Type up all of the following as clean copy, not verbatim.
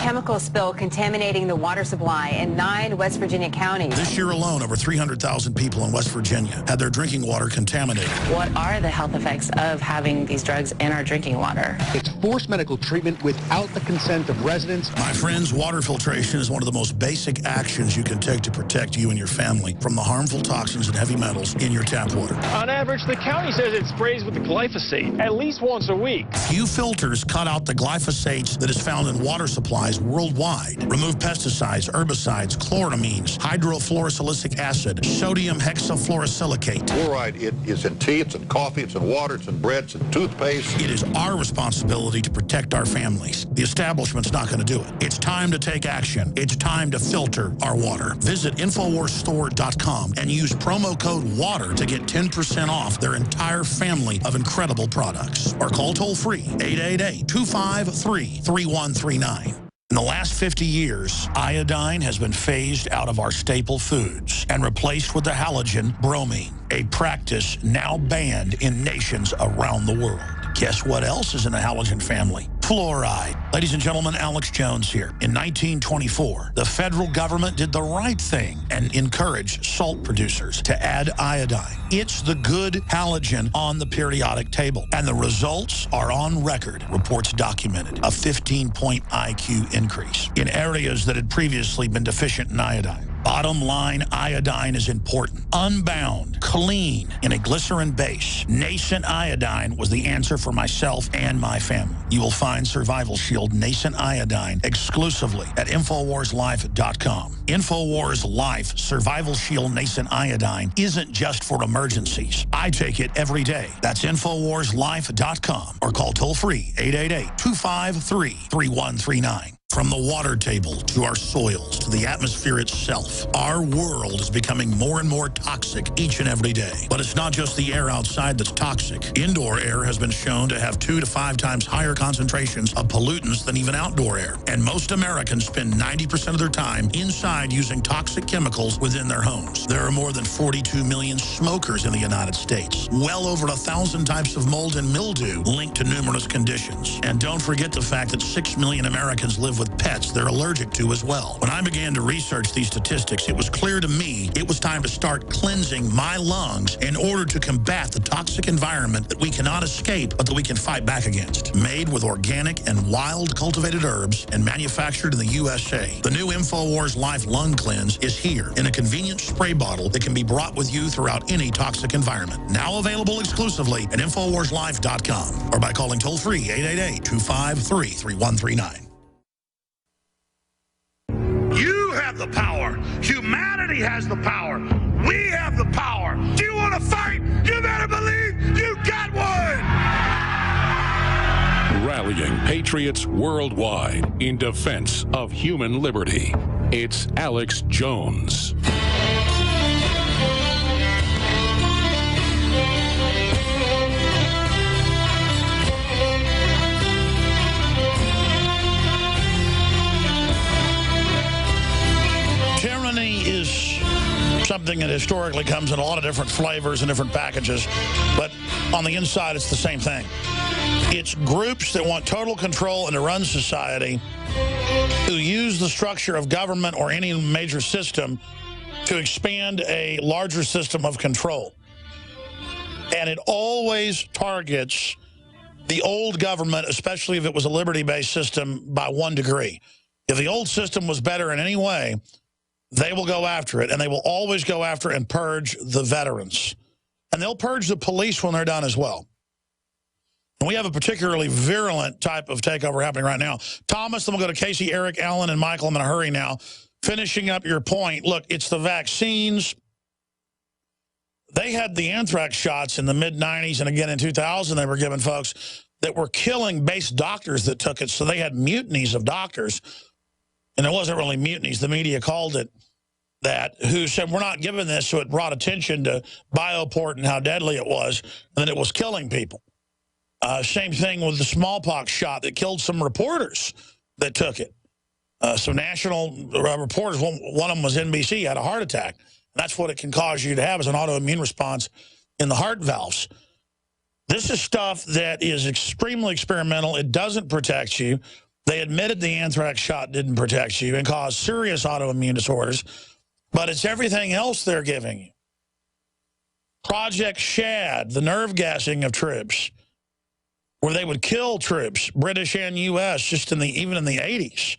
chemical spill contaminating the water supply in 9 West Virginia counties. This year alone, over 300,000 people in West Virginia had their drinking water contaminated. What are the health effects of having these drugs in our drinking water? It's forced medical treatment without the consent of residents. My friends, water filtration is one of the most basic actions you can take to protect you and your family from the harmful toxins and heavy metals in your tap water. On average, the county says it sprays with the glyphosate at least once a week. Few filters cut out the glyphosate that is found in water supplies worldwide. Remove pesticides, herbicides, chloramines, hydrofluorosilicic acid, sodium hexafluorosilicate. Fluoride, it is in tea, it's in coffee, it's in water, it's in bread, it's in toothpaste. It is our responsibility to protect our families. The establishment's not going to do it. It's time to take action. It's time to filter our water. Visit InfoWarsStore.com and use promo code WATER to get 10% off their entire family of incredible products. Or call toll-free 888-253-3139. In the last 50 years, iodine has been phased out of our staple foods and replaced with the halogen bromine, a practice now banned in nations around the world. Guess what else is in the halogen family? Fluoride. Ladies and gentlemen, Alex Jones here. In 1924, the federal government did the right thing and encouraged salt producers to add iodine. It's the good halogen on the periodic table, and the results are on record. Reports documented a 15-point IQ increase in areas that had previously been deficient in iodine. Bottom line, iodine is important. Unbound, clean, in a glycerin base. Nascent iodine was the answer for myself and my family. You will find Survival Shield Nascent Iodine exclusively at InfoWarsLife.com. InfoWars Life Survival Shield Nascent Iodine isn't just for emergencies. I take it every day. That's InfoWarsLife.com or call toll-free 888-253-3139. From the water table to our soils to the atmosphere itself, our world is becoming more and more toxic each and every day. But it's not just the air outside that's toxic. Indoor air has been shown to have 2 to 5 times higher concentrations of pollutants than even outdoor air. And most Americans spend 90% of their time inside using toxic chemicals within their homes. There are more than 42 million smokers in the United States. Well over 1,000 types of mold and mildew linked to numerous conditions. And don't forget the fact that 6 million Americans live with pets they're allergic to as well. When I began to research these statistics, it was clear to me it was time to start cleansing my lungs in order to combat the toxic environment that we cannot escape, but that we can fight back against. Made with organic and wild cultivated herbs and manufactured in the USA, the new InfoWars Life Lung Cleanse is here in a convenient spray bottle that can be brought with you throughout any toxic environment. Now available exclusively at InfoWarsLife.com or by calling toll-free 888-253-3139. You have the power. Humanity has the power. We have the power. Do you want to fight? You better believe you got one. Rallying patriots worldwide in defense of human liberty. It's Alex Jones. Tyranny is something that historically comes in a lot of different flavors and different packages, but on the inside it's the same thing. It's groups that want total control and to run society who use the structure of government or any major system to expand a larger system of control. And it always targets the old government, especially if it was a liberty-based system, by 1 degree. If the old system was better in any way, they will go after it, and they will always go after and purge the veterans. And they'll purge the police when they're done as well. And we have a particularly virulent type of takeover happening right now. Thomas, then we'll go to Casey, Eric, Alan, and Michael. I'm in a hurry now. Finishing up your point, look, it's the vaccines. They had the anthrax shots in the mid-90s, and again in 2000 they were giving folks that were killing base doctors that took it, so they had mutinies of doctors. And it wasn't really mutinies, the media called it that, who said, we're not giving this, so it brought attention to Bioport and how deadly it was, and that it was killing people. Same thing with the smallpox shot that killed some reporters that took it. Some national reporters, one of them was NBC, had a heart attack. And that's what it can cause you to have, is an autoimmune response in the heart valves. This is stuff that is extremely experimental. It doesn't protect you. They admitted the anthrax shot didn't protect you and caused serious autoimmune disorders, but it's everything else they're giving you. Project Shad, the nerve gassing of troops, where they would kill troops, British and U.S., just even in the 80s,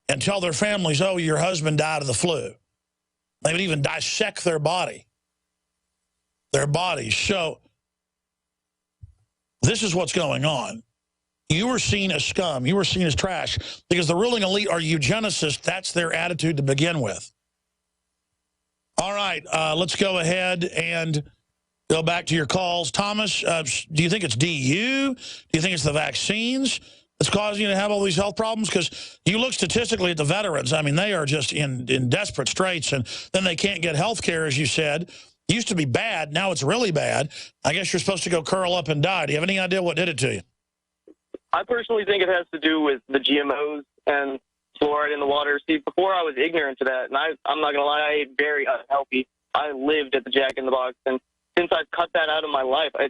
and tell their families, oh, your husband died of the flu. They would even dissect their bodies. So this is what's going on. You were seen as scum. You were seen as trash because the ruling elite are eugenicists. That's their attitude to begin with. All right, let's go ahead and go back to your calls. Thomas, do you think it's DU? Do you think it's the vaccines that's causing you to have all these health problems? Because you look statistically at the veterans. I mean, they are just in desperate straits, and then they can't get health care, as you said. It used to be bad. Now it's really bad. I guess you're supposed to go curl up and die. Do you have any idea what did it to you? I personally think it has to do with the GMOs and fluoride in the water. See, before I was ignorant to that, and I'm not going to lie, I ate very unhealthy. I lived at the Jack in the Box, and since I've cut that out of my life, I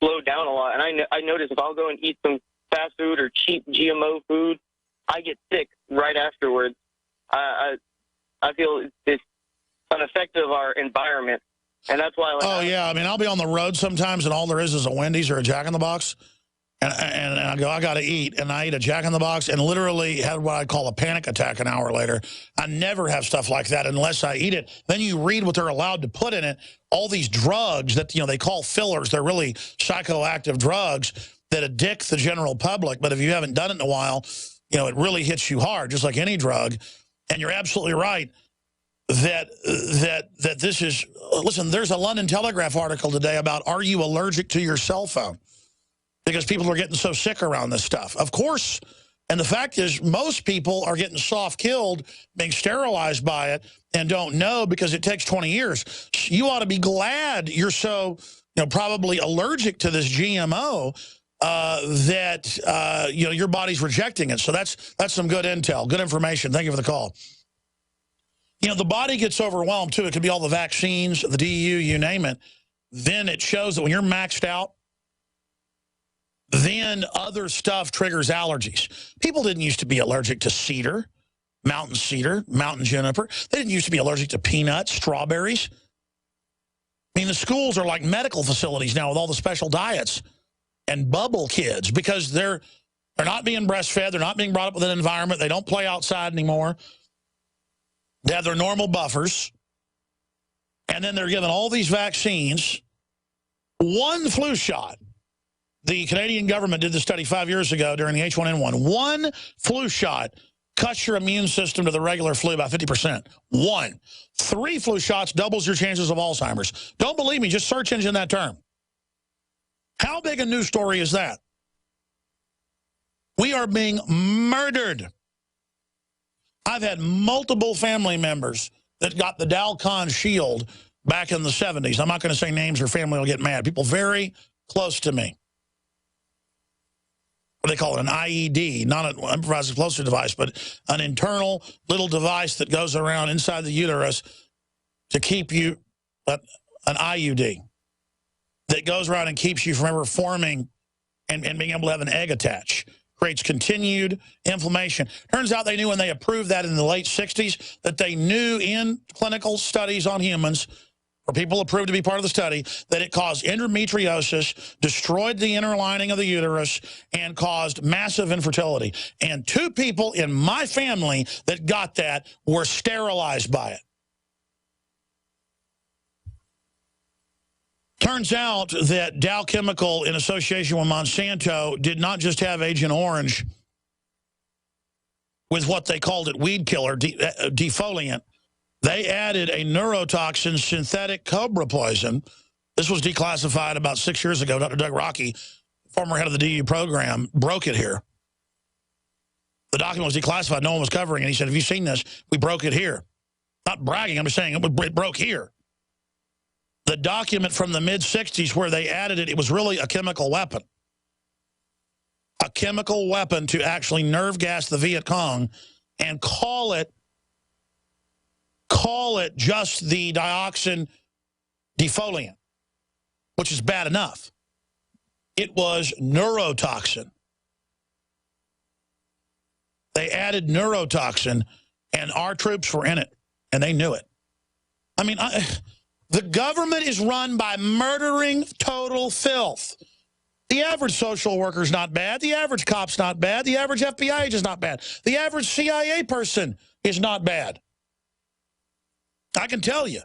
slowed down a lot. And I noticed if I'll go and eat some fast food or cheap GMO food, I get sick right afterwards. I feel it's an effect of our environment, and that's why. Yeah, I mean, I'll be on the road sometimes, and all there is a Wendy's or a Jack in the Box. And I go, I got to eat. And I eat a Jack in the Box and literally had what I call a panic attack an hour later. I never have stuff like that unless I eat it. Then you read what they're allowed to put in it. All these drugs that, they call fillers. They're really psychoactive drugs that addict the general public. But if you haven't done it in a while, it really hits you hard, just like any drug. And you're absolutely right that this is, listen, there's a London Telegraph article today about, are you allergic to your cell phone? Because people are getting so sick around this stuff. Of course, and the fact is most people are getting soft-killed, being sterilized by it, and don't know because it takes 20 years. You ought to be glad you're so, probably allergic to this GMO that, your body's rejecting it. So that's some good intel, good information. Thank you for the call. The body gets overwhelmed, too. It could be all the vaccines, the DU, you name it. Then it shows that when you're maxed out, then other stuff triggers allergies. People didn't used to be allergic to cedar, mountain juniper. They didn't used to be allergic to peanuts, strawberries. I mean, the schools are like medical facilities now with all the special diets and bubble kids because they're not being breastfed. They're not being brought up with an environment. They don't play outside anymore. They have their normal buffers. And then they're given all these vaccines. One flu shot. The Canadian government did the study 5 years ago during the H1N1. One flu shot cuts your immune system to the regular flu by 50%. One. 3 flu shots doubles your chances of Alzheimer's. Don't believe me, just search engine that term. How big a news story is that? We are being murdered. I've had multiple family members that got the Dalcon shield back in the 70s. I'm not going to say names or family will get mad. People very close to me. What do they call it? An IED, not an improvised explosive device, but an internal little device that goes around inside the uterus to keep you, an IUD, that goes around and keeps you from ever forming and being able to have an egg attach. Creates continued inflammation. Turns out they knew when they approved that in the late 60s that they knew in clinical studies on humans, or people approved to be part of the study, that it caused endometriosis, destroyed the inner lining of the uterus, and caused massive infertility. And 2 people in my family that got that were sterilized by it. Turns out that Dow Chemical, in association with Monsanto, did not just have Agent Orange with what they called it weed killer, defoliant. They added a neurotoxin, synthetic cobra poison. This was declassified about 6 years ago. Dr. Doug Rockey, former head of the DU program, broke it here. The document was declassified. No one was covering it. He said, have you seen this? We broke it here. Not bragging. I'm just saying it broke here. The document from the mid-60s where they added it, it was really a chemical weapon. A chemical weapon to actually nerve gas the Viet Cong and call it just the dioxin defoliant, which is bad enough. It was neurotoxin. They added neurotoxin, and our troops were in it, and they knew it. I mean, the government is run by murdering total filth. The average social worker's not bad. The average cop's not bad. The average FBI agent's not bad. The average CIA person is not bad. I can tell you.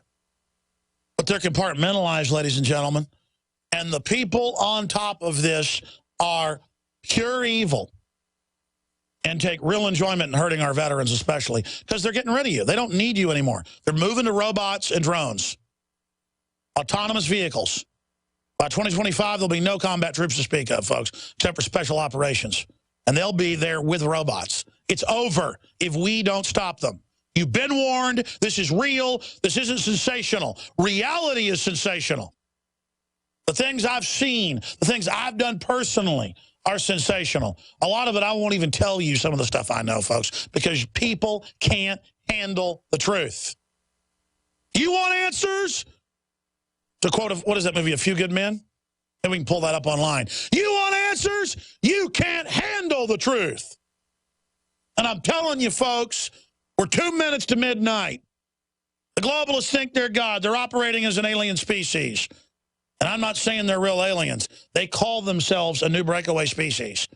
But they're compartmentalized, ladies and gentlemen. And the people on top of this are pure evil and take real enjoyment in hurting our veterans especially because they're getting rid of you. They don't need you anymore. They're moving to robots and drones, autonomous vehicles. By 2025, there'll be no combat troops to speak of, folks, except for special operations. And they'll be there with robots. It's over if we don't stop them. You've been warned. This is real. This isn't sensational. Reality is sensational. The things I've seen, the things I've done personally are sensational. A lot of it, I won't even tell you some of the stuff I know, folks, because people can't handle the truth. You want answers? To quote, what is that movie, A Few Good Men? And we can pull that up online. You want answers? You can't handle the truth. And I'm telling you, folks, we're 2 minutes to midnight. The globalists think they're God. They're operating as an alien species. And I'm not saying they're real aliens. They call themselves a new breakaway species.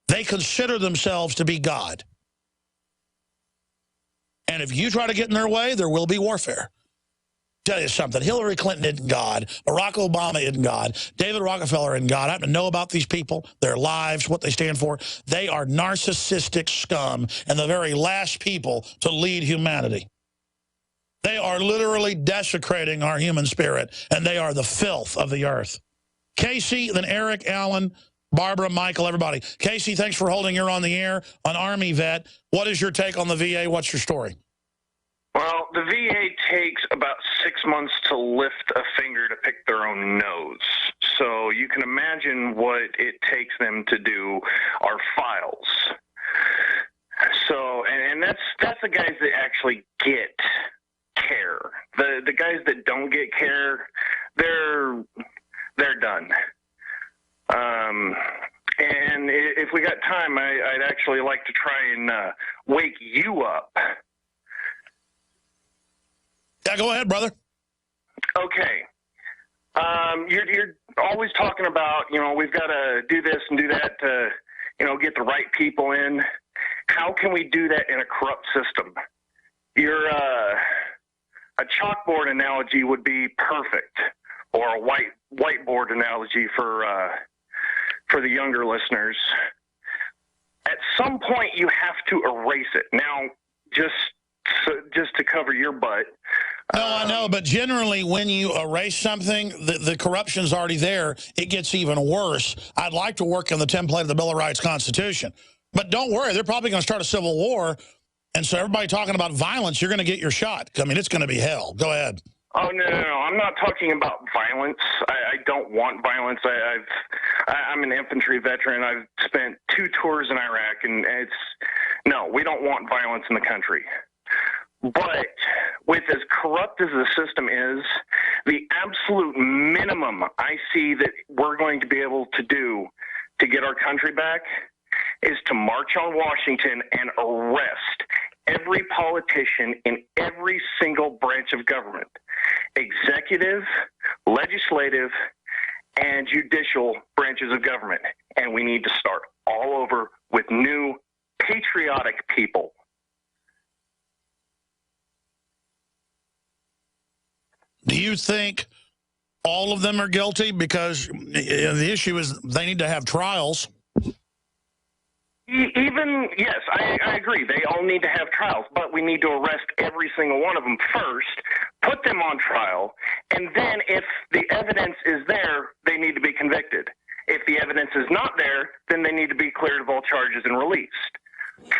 They consider themselves to be God. And if you try to get in their way, there will be warfare. Tell you something, Hillary Clinton isn't God, Barack Obama isn't God, David Rockefeller isn't God. I have to know about these people, their lives, what they stand for. They are narcissistic scum and the very last people to lead humanity. They are literally desecrating our human spirit, and they are the filth of the earth. Casey, then Eric, Alan, Barbara, Michael, everybody. Casey, thanks for holding your on the air on Army Vet. What is your take on the VA? What's your story? Well, the VA takes about 6 months to lift a finger to pick their own nose. So you can imagine what it takes them to do our files. So, and that's the guys that actually get care. The guys that don't get care, they're done. And if we got time, I'd actually like to try and wake you up. Yeah, go ahead, brother. Okay. You're always talking about, we've got to do this and do that to, get the right people in. How can we do that in a corrupt system? A chalkboard analogy would be perfect, or a whiteboard analogy for the younger listeners. At some point, you have to erase it. Now, just to cover your butt. No, I know, but generally when you erase something, the corruption's already there. It gets even worse. I'd like to work on the template of the Bill of Rights Constitution. But don't worry, they're probably going to start a civil war. And so everybody talking about violence, you're going to get your shot. I mean, it's going to be hell. Go ahead. Oh, no. I'm not talking about violence. I don't want violence. I'm an infantry veteran. I've spent 2 tours in Iraq, and no, we don't want violence in the country. But with as corrupt as the system is, the absolute minimum I see that we're going to be able to do to get our country back is to march on Washington and arrest every politician in every single branch of government, executive, legislative, and judicial branches of government. And we need to start all over with new patriotic people. Do you think all of them are guilty? Because the issue is they need to have trials. Yes, I agree. They all need to have trials, but we need to arrest every single one of them first, put them on trial, and then if the evidence is there, they need to be convicted. If the evidence is not there, then they need to be cleared of all charges and released.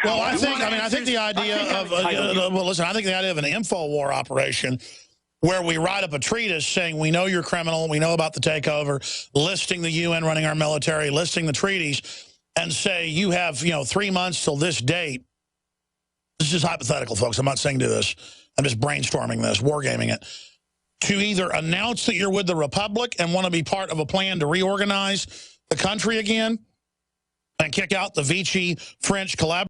Well, I think the idea of I think the idea of an InfoWar operation where we write up a treatise saying we know you're criminal, we know about the takeover, listing the UN running our military, listing the treaties, and say you have 3 months till this date. This is hypothetical, folks. I'm not saying do this. I'm just brainstorming this, wargaming it. To either announce that you're with the Republic and want to be part of a plan to reorganize the country again and kick out the Vichy French collaborators.